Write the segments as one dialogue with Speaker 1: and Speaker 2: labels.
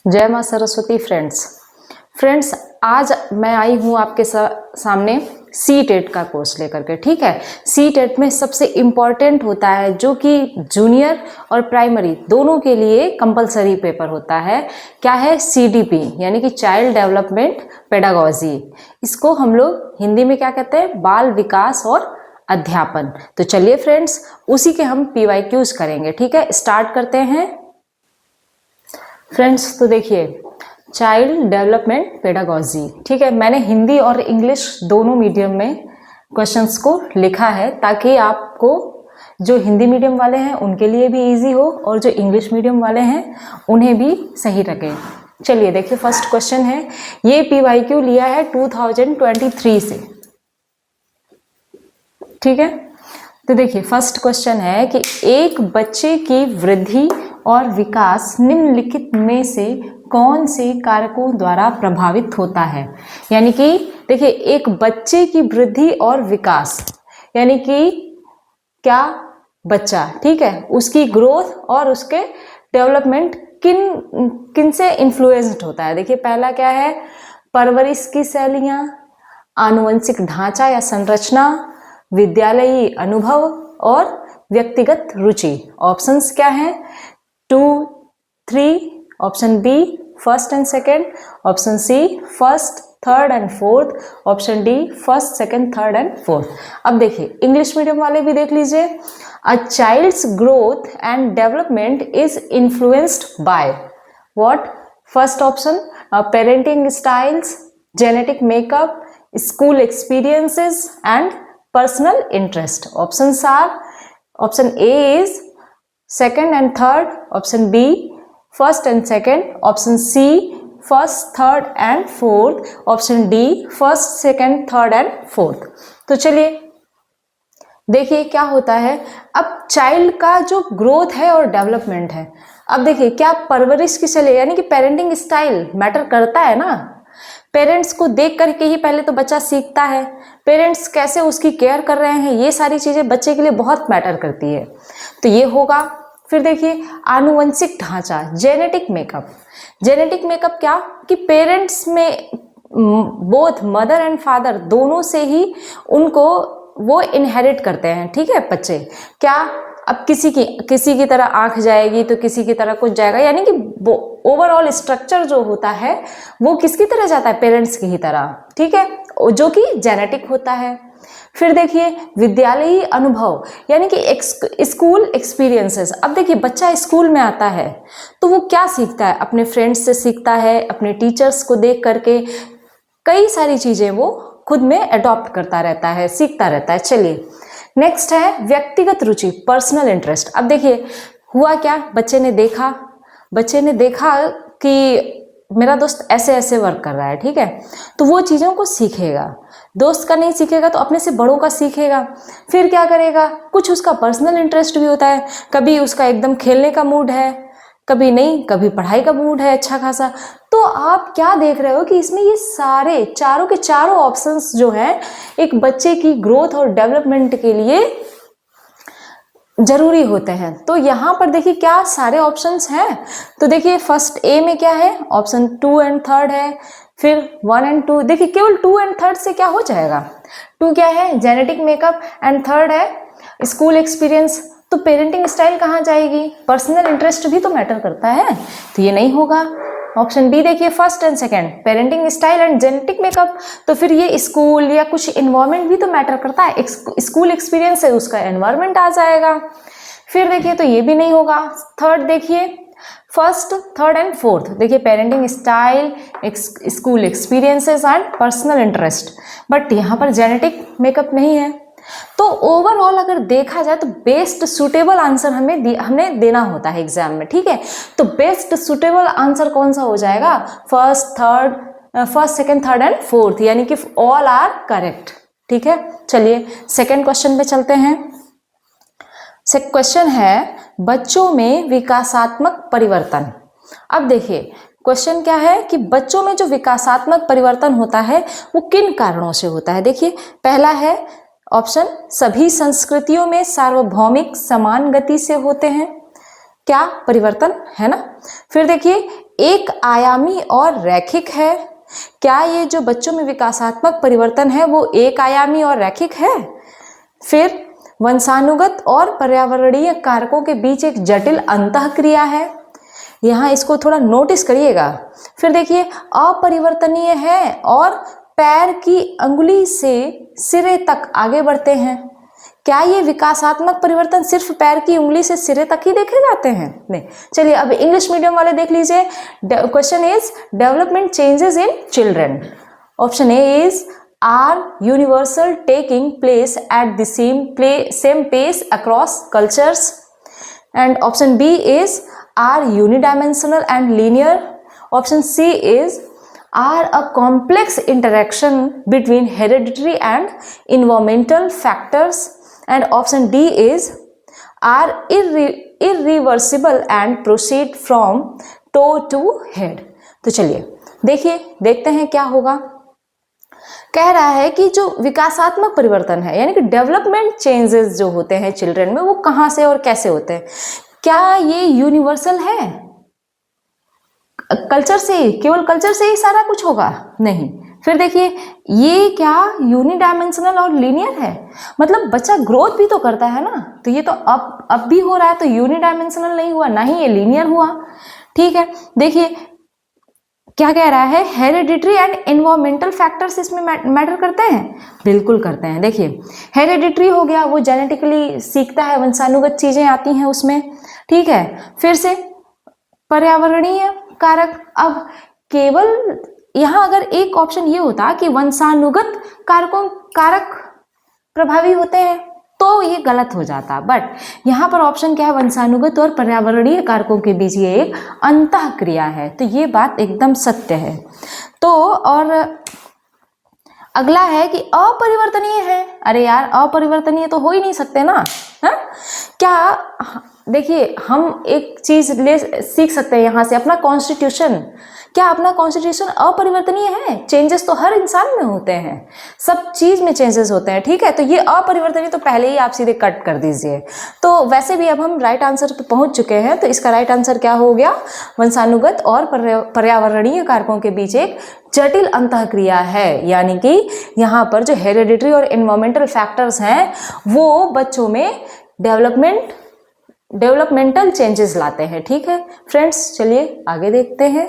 Speaker 1: जय माँ सरस्वती। फ्रेंड्स आज मैं आई हूँ आपके सामने सी टेट का कोर्स लेकर के। ठीक है, सी टेट में सबसे इम्पॉर्टेंट होता है जो कि जूनियर और प्राइमरी दोनों के लिए कंपलसरी पेपर होता है। क्या है? CDP यानी कि चाइल्ड डेवलपमेंट पेडागोजी। इसको हम लोग हिंदी में क्या कहते हैं? बाल विकास और अध्यापन। तो चलिए फ्रेंड्स, उसी के हम PYQs करेंगे। ठीक है, स्टार्ट करते हैं फ्रेंड्स। तो देखिए, चाइल्ड डेवलपमेंट पेडागोजी। ठीक है, मैंने हिंदी और इंग्लिश दोनों मीडियम में क्वेश्चंस को लिखा है ताकि आपको जो हिंदी मीडियम वाले हैं उनके लिए भी इजी हो और जो इंग्लिश मीडियम वाले हैं उन्हें भी सही लगे। चलिए देखिए, फर्स्ट क्वेश्चन है, ये PYQ लिया है 2023 से। ठीक है, तो देखिए फर्स्ट क्वेश्चन है कि एक बच्चे की वृद्धि और विकास निम्नलिखित में से कौन से कारकों द्वारा प्रभावित होता है। यानी कि देखिए, एक बच्चे की वृद्धि और विकास यानी कि क्या बच्चा, ठीक है, उसकी ग्रोथ और उसके डेवलपमेंट किन से इन्फ्लुएंस्ड होता है। देखिए पहला क्या है? परवरिश की शैलियाँ, आनुवंशिक ढांचा या संरचना, विद्यालयी अनुभव और व्यक्तिगत रुचि। ऑप्शंस क्या हैं? 2, 3, option B first and second, option C first, third and fourth, option D first, second, third and fourth. अब देखिए इंग्लिश मीडियम वाले भी देख लीजिए। A child's growth and development is influenced by what? First option parenting styles, genetic makeup, school experiences and personal interest. Options are, option A is second and third, option B first and second, option C first, third and fourth, option D first, second, third and fourth. तो चलिए देखिए क्या होता है। अब child का जो growth है और डेवलपमेंट है, अब देखिए क्या परवरिश की शैली यानी कि पेरेंटिंग स्टाइल मैटर करता है ना। पेरेंट्स को देख करके ही पहले तो बच्चा सीखता है। पेरेंट्स कैसे उसकी केयर कर रहे हैं, ये सारी चीजें बच्चे के लिए बहुत मैटर करती है, तो ये होगा। फिर देखिए आनुवंशिक ढांचा, जेनेटिक मेकअप। जेनेटिक मेकअप क्या कि पेरेंट्स में बोथ मदर एंड फादर दोनों से ही उनको वो इनहेरिट करते हैं। ठीक है, बच्चे क्या, अब किसी की तरह आंख जाएगी तो किसी की तरह कुछ जाएगा, यानी कि ओवरऑल स्ट्रक्चर जो होता है वो किसकी तरह जाता है? पेरेंट्स की ही तरह। ठीक है, जो कि जेनेटिक होता है। फिर देखिए विद्यालयी अनुभव यानी कि स्कूल एक्सपीरियंसेस। अब देखिए बच्चा स्कूल में आता है तो वो क्या सीखता है? अपने फ्रेंड्स से सीखता है, अपने टीचर्स को देख करके कई सारी चीजें वो खुद में अडॉप्ट करता रहता है, सीखता रहता है। चलिए नेक्स्ट है व्यक्तिगत रुचि, पर्सनल इंटरेस्ट। अब देखिए हुआ क्या, बच्चे ने देखा कि मेरा दोस्त ऐसे ऐसे वर्क कर रहा है, ठीक है, तो वो चीज़ों को सीखेगा। दोस्त का नहीं सीखेगा तो अपने से बड़ों का सीखेगा। फिर क्या करेगा? कुछ उसका पर्सनल इंटरेस्ट भी होता है, कभी उसका एकदम खेलने का मूड है, कभी नहीं, कभी पढ़ाई का मूड है अच्छा खासा। तो आप क्या देख रहे हो कि इसमें ये सारे चारों के चारों ऑप्शंस जो हैं एक बच्चे की ग्रोथ और डेवलपमेंट के लिए जरूरी होते हैं। तो यहाँ पर देखिए क्या सारे ऑप्शंस हैं। तो देखिए फर्स्ट ए में क्या है? ऑप्शन 2 एंड थर्ड है। फिर 1 एंड 2, देखिए केवल 2 एंड थर्ड से क्या हो जाएगा? 2 क्या है? जेनेटिक मेकअप, एंड थर्ड है स्कूल एक्सपीरियंस। तो पेरेंटिंग स्टाइल कहाँ जाएगी? पर्सनल इंटरेस्ट भी तो मैटर करता है, तो ये नहीं होगा। ऑप्शन बी देखिए first and second, parenting style and genetic makeup, तो फिर ये स्कूल या कुछ इन्वायरमेंट भी तो मैटर करता है। स्कूल एक्सपीरियंस है, उसका एनवायरमेंट आ जाएगा। फिर देखिए तो ये भी नहीं होगा। थर्ड देखिए फर्स्ट, थर्ड एंड फोर्थ, देखिए parenting style, school experiences and personal interest, but यहाँ पर जेनेटिक मेकअप नहीं है। तो ओवरऑल अगर देखा जाए तो बेस्ट सुटेबल आंसर हमने देना होता है एग्जाम में। ठीक है, तो बेस्ट सुटेबल आंसर कौन सा हो जाएगा? First, second, third and fourth, यानी कि ऑल आर करेक्ट। ठीक है, चलिए सेकंड क्वेश्चन पे चलते हैं। क्वेश्चन है बच्चों में विकासात्मक परिवर्तन। अब देखिए क्वेश्चन क्या है कि बच्चों में जो विकासात्मक परिवर्तन होता है वो किन कारणों से होता है। देखिए पहला है ऑप्शन, सभी संस्कृतियों में सार्वभौमिक समान गति से होते हैं। क्या परिवर्तन, है ना। फिर देखिए एक आयामी और रैखिक है, क्या ये जो बच्चों में विकासात्मक परिवर्तन है वो एक आयामी और रैखिक है। फिर वंशानुगत और पर्यावरणीय कारकों के बीच एक जटिल अंतःक्रिया है, यहाँ इसको थोड़ा नोटिस करिएगा। फिर देखिए अपरिवर्तनीय है और पैर की अंगुली से सिरे तक आगे बढ़ते हैं, क्या ये विकासात्मक परिवर्तन सिर्फ पैर की उंगली से सिरे तक ही देखे जाते हैं, नहीं। चलिए अब इंग्लिश मीडियम वाले देख लीजिए। Question is development changes in children. Option A is are universal, taking place at the same pace across cultures, and option B is are unidimensional and linear. Option C is are a complex interaction between hereditary and environmental factors, and option D is are irreversible and proceed from toe to head। तो चलिए देखते हैं क्या होगा। कह रहा है कि जो विकासात्मक परिवर्तन है यानी कि डेवलपमेंट चेंजेस जो होते हैं चिल्ड्रन में वो कहाँ से और कैसे होते हैं, क्या ये यूनिवर्सल है, कल्चर से ही, केवल कल्चर से ही सारा कुछ होगा, नहीं। फिर देखिए ये क्या यूनिडायमेंशनल और लीनियर है, मतलब बच्चा ग्रोथ भी तो करता है ना, तो ये तो अब भी हो रहा है, तो यूनिडायमेंशनल नहीं हुआ, ना ही ये लीनियर हुआ। ठीक है, देखिए क्या कह रहा है, हेरिडिटरी एंड एनवायरमेंटल फैक्टर्स इसमें मैटर करते हैं, बिल्कुल करते हैं। देखिए हेरिडिटरी हो गया, वो जेनेटिकली सीखता है, वंशानुगत चीजें आती हैं उसमें, ठीक है। फिर से पर्यावरणीय कारक, अब केवल यहाँ अगर एक ऑप्शन ये होता कि वंशानुगत कारक प्रभावी होते हैं तो ये गलत हो जाता, बट यहाँ पर ऑप्शन क्या है, वंशानुगत और पर्यावरणीय कारकों के बीच ये एक अंतःक्रिया है, तो ये बात एकदम सत्य है। तो और अगला है कि अपरिवर्तनीय है, अरे यार अपरिवर्तनीय तो हो ही नहीं सकते ना, है क्या। देखिए हम एक चीज सीख सकते हैं यहाँ से, अपना कॉन्स्टिट्यूशन, क्या अपना कॉन्स्टिट्यूशन अपरिवर्तनीय है, चेंजेस तो हर इंसान में होते हैं, सब चीज में चेंजेस होते हैं, ठीक है। तो ये अपरिवर्तनीय तो पहले ही आप सीधे कट कर दीजिए। तो वैसे भी अब हम राइट आंसर पे पहुंच चुके हैं, तो इसका राइट आंसर क्या हो गया, वंशानुगत और पर्यावरणीय कारकों के बीच एक जटिल अंतःक्रिया है, यानी कि यहाँ पर जो हेरिडिटरी और एनवायरमेंटल फैक्टर्स हैं वो बच्चों में डेवलपमेंटल चेंजेस लाते हैं, ठीक है। फ्रेंड्स चलिए आगे देखते हैं।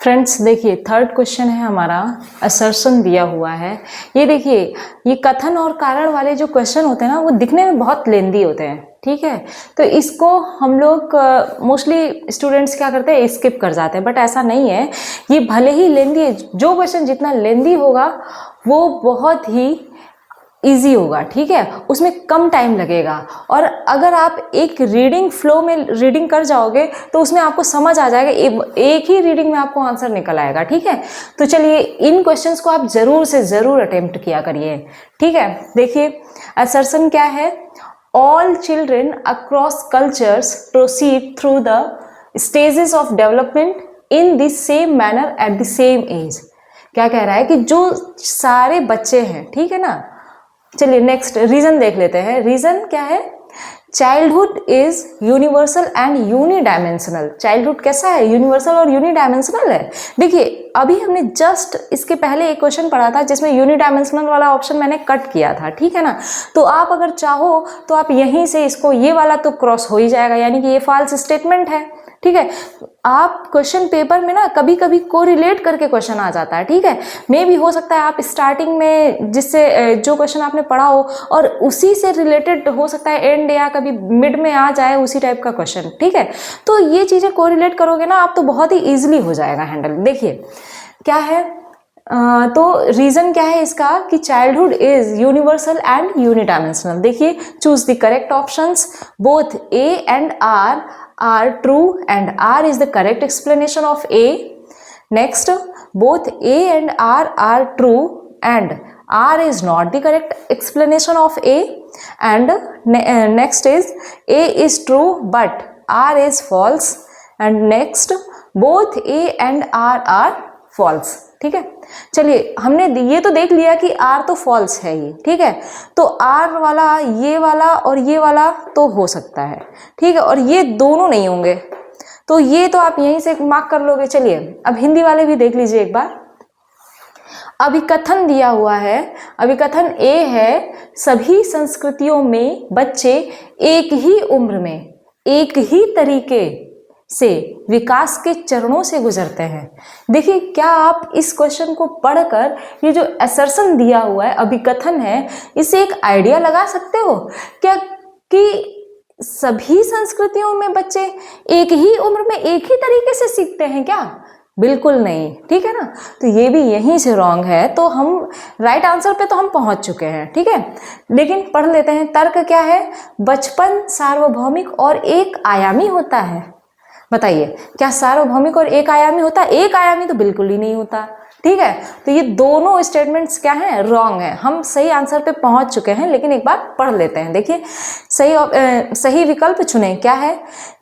Speaker 1: फ्रेंड्स देखिए थर्ड क्वेश्चन है हमारा, असर्शन दिया हुआ है। ये देखिए ये कथन और कारण वाले जो क्वेश्चन होते हैं ना वो दिखने में बहुत लेंदी होते हैं, ठीक है। तो इसको हम लोग मोस्टली स्टूडेंट्स क्या करते हैं, स्किप कर जाते हैं, बट ऐसा नहीं है, ये भले ही लेंदी है, जो क्वेश्चन जितना लेंदी होगा वो बहुत ही इजी होगा, ठीक है, उसमें कम टाइम लगेगा। और अगर आप एक रीडिंग फ्लो में रीडिंग कर जाओगे तो उसमें आपको समझ आ जाएगा, एक ही रीडिंग में आपको आंसर निकल आएगा, ठीक है। तो चलिए इन क्वेश्चंस को आप जरूर से जरूर अटेम्प्ट किया करिए, ठीक है। देखिए असर्शन क्या है, all children across cultures proceed through the stages of development in the same manner at the same age. क्या कह रहा है कि जो सारे बच्चे हैं, ठीक है ना। चलिए नेक्स्ट रीजन देख लेते हैं। रीजन क्या है, childhood is universal and unidimensional. Childhood कैसा है, यूनिवर्सल और यूनिडायमेंशनल है। देखिए अभी हमने जस्ट इसके पहले एक क्वेश्चन पढ़ा था जिसमें यूनिडायमेंशनल वाला ऑप्शन मैंने कट किया था, ठीक है ना। तो आप अगर चाहो तो आप यहीं से इसको, ये वाला तो क्रॉस हो ही जाएगा, यानी कि ये फॉल्स स्टेटमेंट है, ठीक है। आप क्वेश्चन पेपर में ना कभी कभी कोरिलेट करके क्वेश्चन आ जाता है, ठीक है। मे भी हो सकता है आप स्टार्टिंग में जिससे जो क्वेश्चन आपने पढ़ा हो और उसी से रिलेटेड हो सकता है एंड या कभी मिड में आ जाए उसी टाइप का क्वेश्चन, ठीक है। तो ये चीजें कोरिलेट करोगे ना आप तो बहुत ही ईजिली हो जाएगा हैंडल। देखिए क्या है, तो रीजन क्या है इसका कि childhood is universal and unidimensional. देखिए choose the correct options, both A and R are true and R is the correct explanation of A. Next, both A and R are true and R is not the correct explanation of A. And next is A is true but R is false. And next, both A and R are false. ठीक है, चलिए हमने ये तो देख लिया कि are तो फॉल्स है ये। ठीक है, तो आर वाला, ये वाला और ये वाला तो हो सकता है। ठीक है, और ये दोनों नहीं होंगे, तो ये तो आप यहीं से मार्क कर लोगे। चलिए अब हिंदी वाले भी देख लीजिए एक बार। अभिकथन दिया हुआ है, अभिकथन ए है, सभी संस्कृतियों में बच्चे एक ही उम्र में एक ही तरीके से विकास के चरणों से गुजरते हैं। देखिए, क्या आप इस क्वेश्चन को पढ़कर ये जो असर्शन दिया हुआ है, अभिकथन है, इसे एक आइडिया लगा सकते हो क्या कि सभी संस्कृतियों में बच्चे एक ही उम्र में एक ही तरीके से सीखते हैं क्या? बिल्कुल नहीं। ठीक है ना, तो ये भी यहीं से रॉन्ग है। तो हम राइट आंसर पे तो हम पहुंच चुके हैं। ठीक है, लेकिन पढ़ लेते हैं। तर्क क्या है? बचपन सार्वभौमिक और एक आयामी होता है। बताइए, क्या सार्वभौमिक और एक आयामी होता है? एक आयामी तो बिल्कुल ही नहीं होता। ठीक है, तो ये दोनों स्टेटमेंट्स क्या हैं? रॉन्ग है। हम सही आंसर पे पहुंच चुके हैं, लेकिन एक बार पढ़ लेते हैं। देखिए, सही विकल्प चुने। क्या है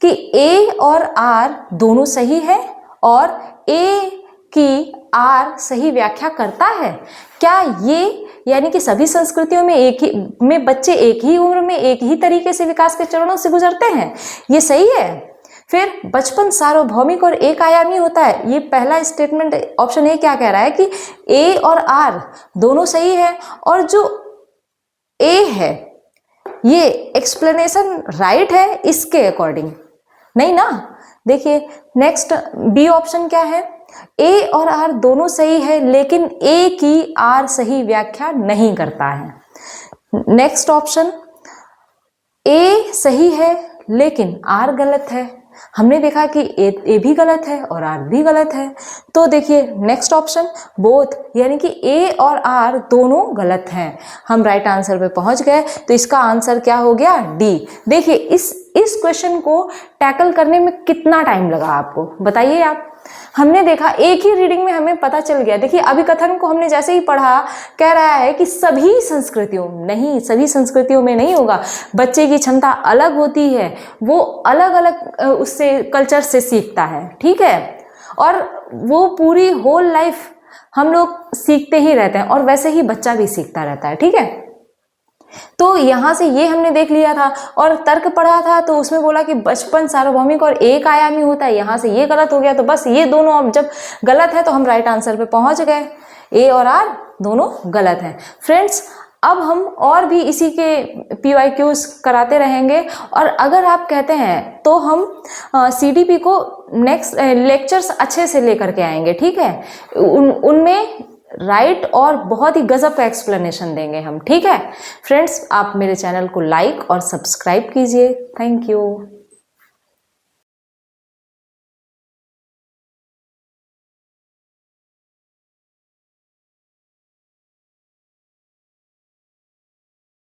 Speaker 1: कि ए और आर दोनों सही है और ए की आर सही व्याख्या करता है। क्या ये यानी कि सभी संस्कृतियों में बच्चे एक ही उम्र में एक ही तरीके से विकास के चरणों से गुजरते हैं? ये सही है। फिर बचपन सार्वभौमिक और एक आयामी होता है, ये पहला स्टेटमेंट ऑप्शन ए क्या कह रहा है कि ए और आर दोनों सही है, और जो ए है ये एक्सप्लेनेशन राइट है इसके अकॉर्डिंग, नहीं ना। देखिए नेक्स्ट बी ऑप्शन क्या है? ए और आर दोनों सही है, लेकिन ए की आर सही व्याख्या नहीं करता है। नेक्स्ट ऑप्शन, ए सही है लेकिन आर गलत है। हमने देखा कि ए भी गलत है और आर भी गलत है। तो देखिए नेक्स्ट ऑप्शन, बोथ, यानी कि ए और आर दोनों गलत हैं। हम राइट आंसर पे पहुंच गए। तो इसका आंसर क्या हो गया? डी। देखिए इस क्वेश्चन को टैकल करने में कितना टाइम लगा आपको, बताइए आप। हमने देखा एक ही रीडिंग में हमें पता चल गया। देखिए अभिकथन को हमने जैसे ही पढ़ा, कह रहा है कि सभी संस्कृतियों, नहीं, सभी संस्कृतियों में नहीं होगा। बच्चे की क्षमता अलग होती है, वो अलग अलग उससे कल्चर से सीखता है। ठीक है, और वो पूरी होल लाइफ हम लोग सीखते ही रहते हैं, और वैसे ही बच्चा भी सीखता रहता है। ठीक है, तो यहां से ये हमने देख लिया था। और तर्क पढ़ा था तो उसमें बोला कि बचपन सार्वभौमिक और एक आयामी होता है, यहां से ये गलत हो गया। तो बस ये दोनों अब जब गलत है तो हम राइट आंसर पे पहुंच गए। ए और आर दोनों गलत हैं। फ्रेंड्स, अब हम और भी इसी के PYQs कराते रहेंगे, और अगर आप कहते हैं तो हम CDP को नेक्स्ट लेक्चर्स अच्छे से लेकर के आएंगे। ठीक है, उनमें राइट और बहुत ही गजब का एक्सप्लेनेशन देंगे हम। ठीक है फ्रेंड्स, आप मेरे चैनल को लाइक और सब्सक्राइब कीजिए। Thank you.